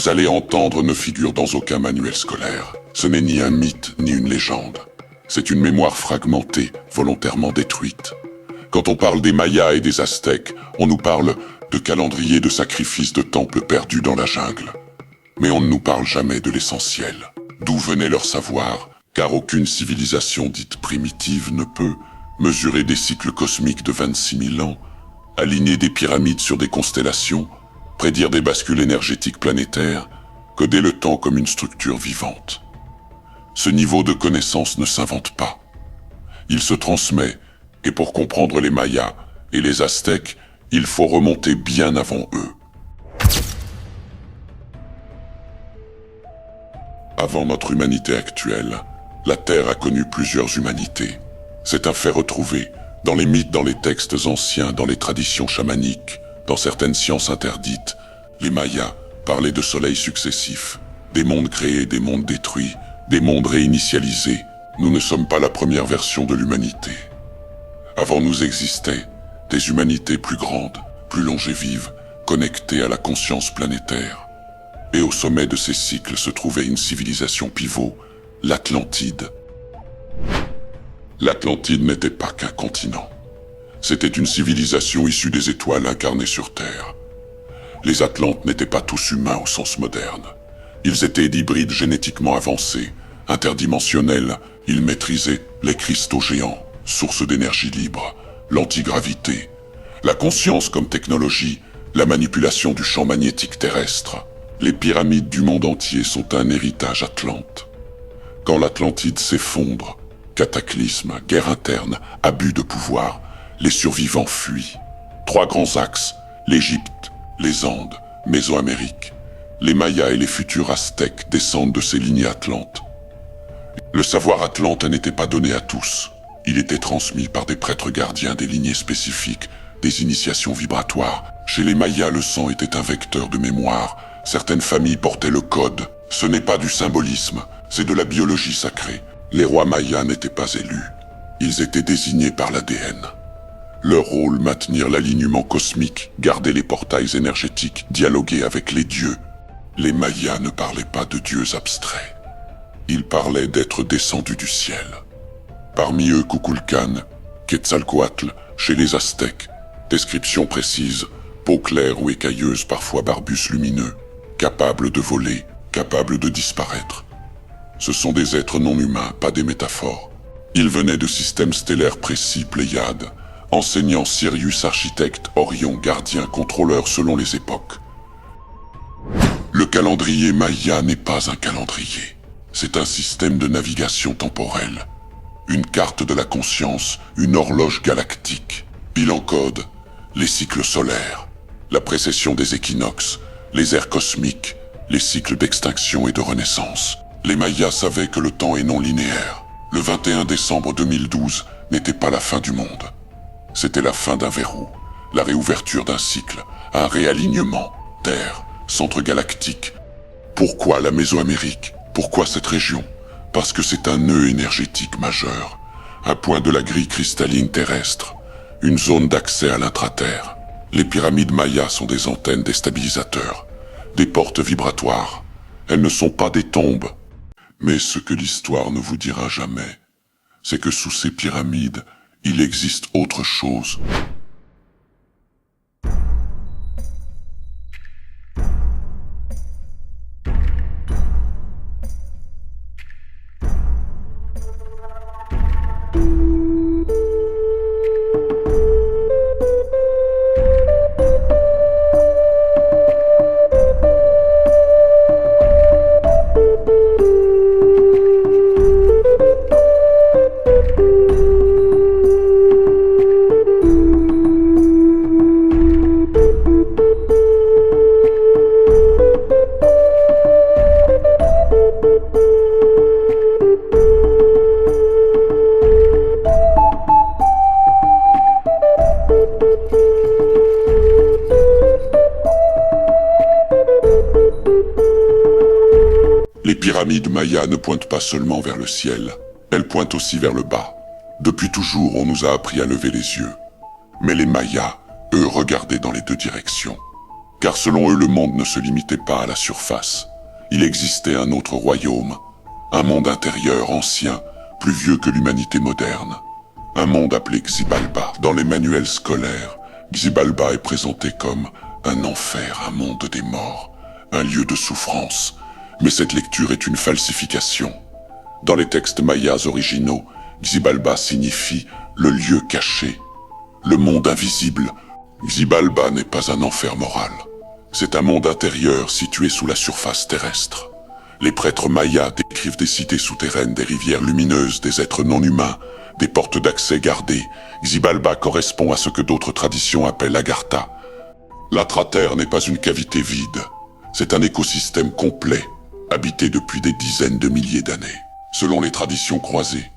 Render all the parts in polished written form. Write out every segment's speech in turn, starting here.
vous allez entendre ne figure dans aucun manuel scolaire. Ce n'est ni un mythe, ni une légende. C'est une mémoire fragmentée, volontairement détruite. Quand on parle des Mayas et des Aztèques, on nous parle de calendriers de sacrifices de temples perdus dans la jungle. Mais on ne nous parle jamais de l'essentiel. D'où venait leur savoir, car aucune civilisation dite primitive ne peut mesurer des cycles cosmiques de 26 000 ans, aligner des pyramides sur des constellations, prédire des bascules énergétiques planétaires, coder le temps comme une structure vivante. Ce niveau de connaissance ne s'invente pas. Il se transmet, et pour comprendre les Mayas et les Aztèques, il faut remonter bien avant eux. Avant notre humanité actuelle, la Terre a connu plusieurs humanités. C'est un fait retrouvé dans les mythes, dans les textes anciens, dans les traditions chamaniques, dans certaines sciences interdites. Les Mayas parlaient de soleils successifs, des mondes créés, des mondes détruits, des mondes réinitialisés. Nous ne sommes pas la première version de l'humanité. Avant nous existaient des humanités plus grandes, plus longévives, connectées à la conscience planétaire. Et au sommet de ces cycles se trouvait une civilisation pivot, l'Atlantide. L'Atlantide n'était pas qu'un continent. C'était une civilisation issue des étoiles incarnées sur Terre. Les Atlantes n'étaient pas tous humains au sens moderne. Ils étaient d'hybrides génétiquement avancés, interdimensionnels. Ils maîtrisaient les cristaux géants, source d'énergie libre, l'antigravité, la conscience comme technologie, la manipulation du champ magnétique terrestre. Les pyramides du monde entier sont un héritage atlante. Quand l'Atlantide s'effondre, cataclysme, guerre interne, abus de pouvoir, les survivants fuient. 3 grands axes, l'Égypte, les Andes, Mésoamérique. Les Mayas et les futurs Aztèques descendent de ces lignées atlantes. Le savoir atlante n'était pas donné à tous. Il était transmis par des prêtres gardiens des lignées spécifiques, des initiations vibratoires. Chez les Mayas, le sang était un vecteur de mémoire. Certaines familles portaient le code. Ce n'est pas du symbolisme, c'est de la biologie sacrée. Les rois mayas n'étaient pas élus. Ils étaient désignés par l'ADN. Leur rôle, maintenir l'alignement cosmique, garder les portails énergétiques, dialoguer avec les dieux. Les Mayas ne parlaient pas de dieux abstraits. Ils parlaient d'êtres descendus du ciel. Parmi eux, Kukulkan, Quetzalcoatl, chez les Aztèques. Description précise, peau claire ou écailleuse, parfois barbus lumineux, capables de voler, capables de disparaître. Ce sont des êtres non humains, pas des métaphores. Ils venaient de systèmes stellaires précis, Pléiades, enseignants Sirius, architecte, Orion, gardien, contrôleur selon les époques. Le calendrier Maya n'est pas un calendrier. C'est un système de navigation temporelle. Une carte de la conscience, une horloge galactique. Bilan code, les cycles solaires, la précession des équinoxes, les ères cosmiques, les cycles d'extinction et de renaissance. Les Mayas savaient que le temps est non linéaire. Le 21 décembre 2012 n'était pas la fin du monde. C'était la fin d'un verrou, la réouverture d'un cycle, un réalignement. Terre, centre galactique. Pourquoi la Mésoamérique? Pourquoi cette région? Parce que c'est un nœud énergétique majeur, un point de la grille cristalline terrestre, une zone d'accès à l'intraterre. Les pyramides mayas sont des antennes, des stabilisateurs, des portes vibratoires. Elles ne sont pas des tombes. Mais ce que l'histoire ne vous dira jamais, c'est que sous ces pyramides, il existe autre chose. Les pyramides mayas ne pointent pas seulement vers le ciel, elles pointent aussi vers le bas. Depuis toujours, on nous a appris à lever les yeux. Mais les Mayas, eux, regardaient dans les deux directions. Car selon eux, le monde ne se limitait pas à la surface. Il existait un autre royaume, un monde intérieur ancien, plus vieux que l'humanité moderne. Un monde appelé Xibalba. Dans les manuels scolaires, Xibalba est présenté comme un enfer, un monde des morts, un lieu de souffrance. Mais cette lecture est une falsification. Dans les textes mayas originaux, Xibalba signifie le lieu caché, le monde invisible. Xibalba n'est pas un enfer moral. C'est un monde intérieur situé sous la surface terrestre. Les prêtres mayas décrivent des cités souterraines, des rivières lumineuses, des êtres non humains, des portes d'accès gardées. Xibalba correspond à ce que d'autres traditions appellent Agartha. L'Atraterre n'est pas une cavité vide. C'est un écosystème complet, habité depuis des dizaines de milliers d'années. Selon les traditions croisées,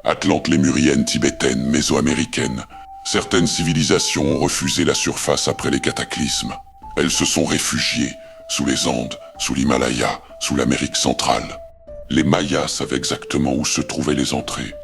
Atlantes lémuriennes, tibétaines, mésoaméricaines, certaines civilisations ont refusé la surface après les cataclysmes. Elles se sont réfugiées sous les Andes, sous l'Himalaya, sous l'Amérique centrale. Les Mayas savaient exactement où se trouvaient les entrées.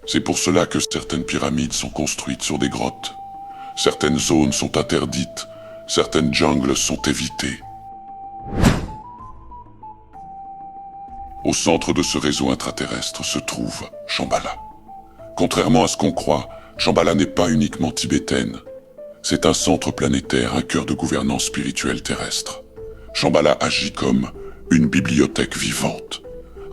C'est pour cela que certaines pyramides sont construites sur des grottes. Certaines zones sont interdites, certaines jungles sont évitées. Au centre de ce réseau intraterrestre se trouve Shambhala. Contrairement à ce qu'on croit, Shambhala n'est pas uniquement tibétaine. C'est un centre planétaire, un cœur de gouvernance spirituelle terrestre. Shambhala agit comme une bibliothèque vivante,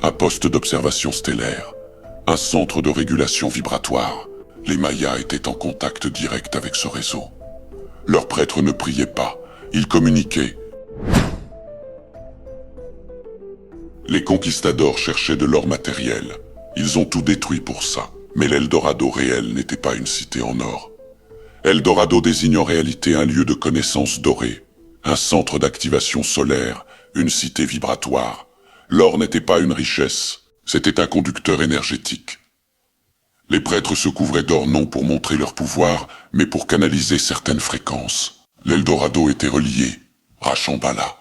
un poste d'observation stellaire, un centre de régulation vibratoire. Les Mayas étaient en contact direct avec ce réseau. Leurs prêtres ne priaient pas, ils communiquaient. Les conquistadors cherchaient de l'or matériel. Ils ont tout détruit pour ça. Mais l'Eldorado réel n'était pas une cité en or. Eldorado désigne en réalité un lieu de connaissance dorée, un centre d'activation solaire, une cité vibratoire. L'or n'était pas une richesse, c'était un conducteur énergétique. Les prêtres se couvraient d'or non pour montrer leur pouvoir, mais pour canaliser certaines fréquences. L'Eldorado était relié à Shambhala,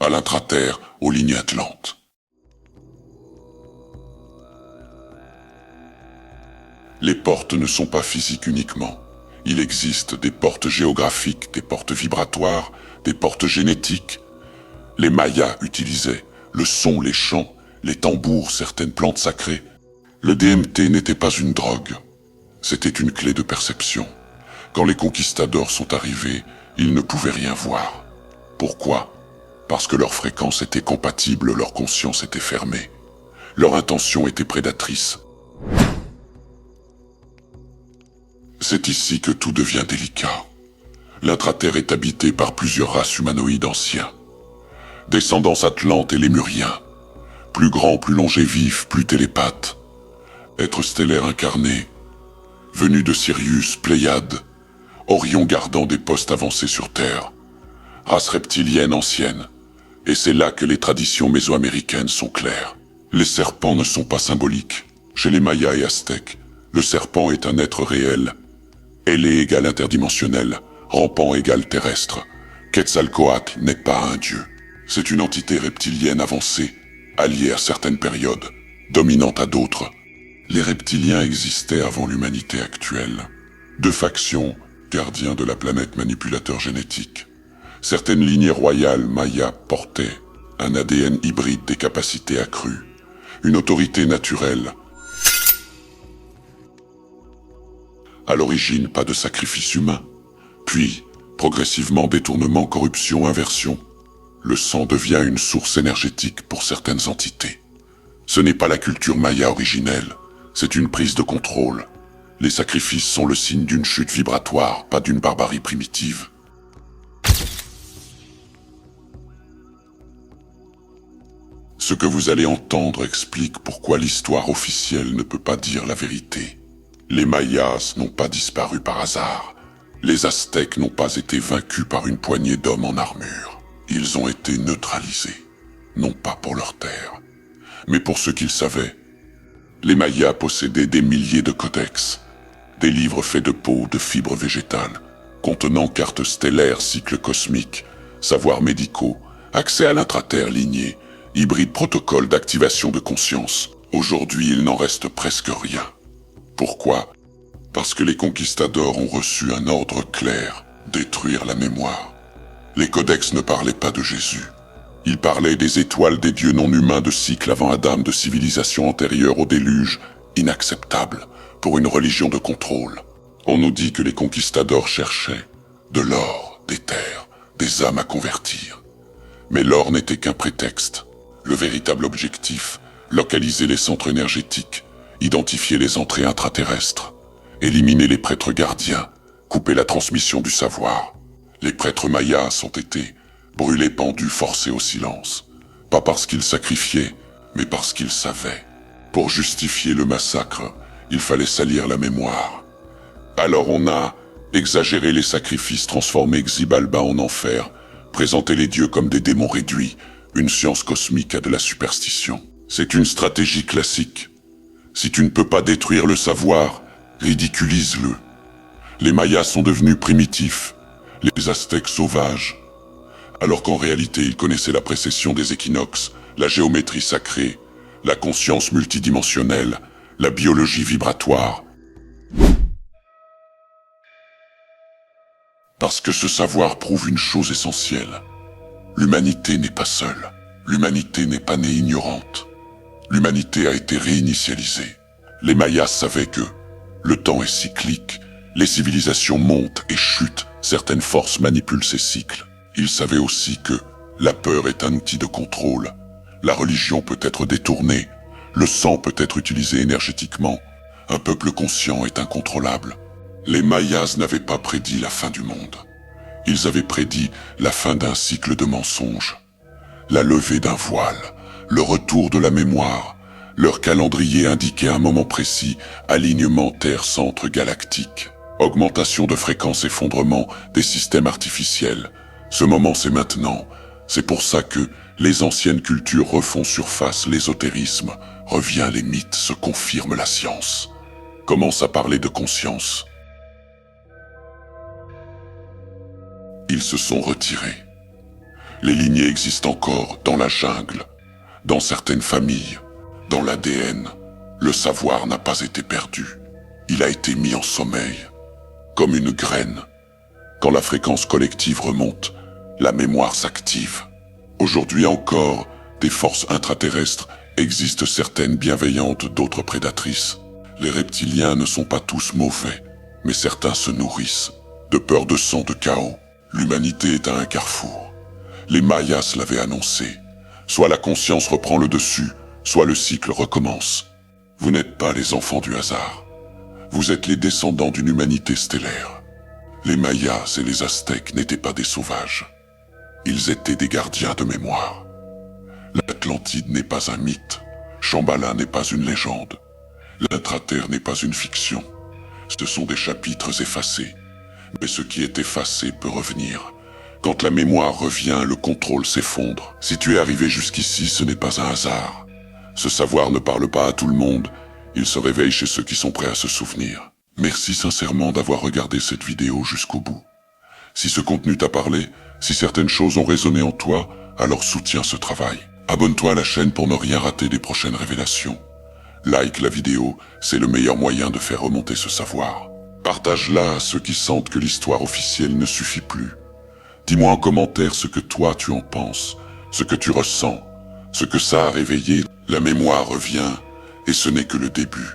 à l'intraterre, aux lignes atlantes. Les portes ne sont pas physiques uniquement. Il existe des portes géographiques, des portes vibratoires, des portes génétiques. Les Mayas utilisaient le son, les chants, les tambours, certaines plantes sacrées. Le DMT n'était pas une drogue. C'était une clé de perception. Quand les conquistadors sont arrivés, ils ne pouvaient rien voir. Pourquoi? Parce que leur fréquence était compatible, leur conscience était fermée. Leur intention était prédatrice. C'est ici que tout devient délicat. L'intraterre est habitée par plusieurs races humanoïdes anciens. Descendance atlante et lémuriens. Plus grands, plus longévifs, plus télépathes. Êtres stellaires incarnés. Venus de Sirius, Pléiades. Orion gardant des postes avancés sur Terre. Race reptilienne ancienne. Et c'est là que les traditions mésoaméricaines sont claires. Les serpents ne sont pas symboliques. Chez les Mayas et Aztèques, le serpent est un être réel. Ailé égale interdimensionnel, rampant égale terrestre. Quetzalcoatl n'est pas un dieu. C'est une entité reptilienne avancée, alliée à certaines périodes, dominante à d'autres. Les reptiliens existaient avant l'humanité actuelle. Deux factions, gardiens de la planète manipulateurs génétiques. Certaines lignées royales mayas portaient un ADN hybride des capacités accrues, une autorité naturelle. À l'origine, pas de sacrifice humain. Puis, progressivement, détournement, corruption, inversion. Le sang devient une source énergétique pour certaines entités. Ce n'est pas la culture maya originelle, c'est une prise de contrôle. Les sacrifices sont le signe d'une chute vibratoire, pas d'une barbarie primitive. Ce que vous allez entendre explique pourquoi l'histoire officielle ne peut pas dire la vérité. Les Mayas n'ont pas disparu par hasard. Les Aztèques n'ont pas été vaincus par une poignée d'hommes en armure. Ils ont été neutralisés, non pas pour leur terre, mais pour ce qu'ils savaient. Les Mayas possédaient des milliers de codex, des livres faits de peau, de fibres végétales, contenant cartes stellaires, cycles cosmiques, savoirs médicaux, accès à l'intraterre lignée, hybride protocole d'activation de conscience. Aujourd'hui, il n'en reste presque rien. Pourquoi? Parce que les conquistadors ont reçu un ordre clair, détruire la mémoire. Les codex ne parlaient pas de Jésus. Ils parlaient des étoiles des dieux non humains de cycles avant Adam, de civilisations antérieures au déluge, inacceptables pour une religion de contrôle. On nous dit que les conquistadors cherchaient de l'or, des terres, des âmes à convertir. Mais l'or n'était qu'un prétexte. Le véritable objectif, localiser les centres énergétiques, identifier les entrées intraterrestres, éliminer les prêtres gardiens, couper la transmission du savoir. Les prêtres mayas ont été brûlés, pendus, forcés au silence. Pas parce qu'ils sacrifiaient, mais parce qu'ils savaient. Pour justifier le massacre, il fallait salir la mémoire. Alors on a exagéré les sacrifices, transformé Xibalba en enfer, présenté les dieux comme des démons réduits, une science cosmique à de la superstition. C'est une stratégie classique. Si tu ne peux pas détruire le savoir, ridiculise-le. Les Mayas sont devenus primitifs, les Aztèques sauvages, alors qu'en réalité ils connaissaient la précession des équinoxes, la géométrie sacrée, la conscience multidimensionnelle, la biologie vibratoire. Parce que ce savoir prouve une chose essentielle. L'humanité n'est pas seule. L'humanité n'est pas née ignorante. L'humanité a été réinitialisée. Les Mayas savaient que le temps est cyclique, les civilisations montent et chutent, certaines forces manipulent ces cycles. Ils savaient aussi que la peur est un outil de contrôle. La religion peut être détournée, le sang peut être utilisé énergétiquement. Un peuple conscient est incontrôlable. Les Mayas n'avaient pas prédit la fin du monde. Ils avaient prédit la fin d'un cycle de mensonges, la levée d'un voile, le retour de la mémoire. Leur calendrier indiquait un moment précis, alignement Terre-Centre galactique, augmentation de fréquence, effondrement des systèmes artificiels. Ce moment, c'est maintenant. C'est pour ça que les anciennes cultures refont surface, l'ésotérisme revient, les mythes se confirment, la science commence à parler de conscience. Ils se sont retirés. Les lignées existent encore dans la jungle, dans certaines familles, dans l'ADN. Le savoir n'a pas été perdu. Il a été mis en sommeil, comme une graine. Quand la fréquence collective remonte, la mémoire s'active. Aujourd'hui encore, des forces intraterrestres existent, certaines bienveillantes, d'autres prédatrices. Les reptiliens ne sont pas tous mauvais, mais certains se nourrissent de peur, de sang, de chaos. L'humanité est à un carrefour. Les Mayas l'avaient annoncé. Soit la conscience reprend le dessus, soit le cycle recommence. Vous n'êtes pas les enfants du hasard. Vous êtes les descendants d'une humanité stellaire. Les Mayas et les Aztèques n'étaient pas des sauvages. Ils étaient des gardiens de mémoire. L'Atlantide n'est pas un mythe. Shambhala n'est pas une légende. L'intraterre n'est pas une fiction. Ce sont des chapitres effacés. Mais ce qui est effacé peut revenir. Quand la mémoire revient, le contrôle s'effondre. Si tu es arrivé jusqu'ici, ce n'est pas un hasard. Ce savoir ne parle pas à tout le monde. Il se réveille chez ceux qui sont prêts à se souvenir. Merci sincèrement d'avoir regardé cette vidéo jusqu'au bout. Si ce contenu t'a parlé, si certaines choses ont résonné en toi, alors soutiens ce travail. Abonne-toi à la chaîne pour ne rien rater des prochaines révélations. Like la vidéo, c'est le meilleur moyen de faire remonter ce savoir. Partage-la à ceux qui sentent que l'histoire officielle ne suffit plus. Dis-moi en commentaire ce que toi tu en penses, ce que tu ressens, ce que ça a réveillé. La mémoire revient, et ce n'est que le début.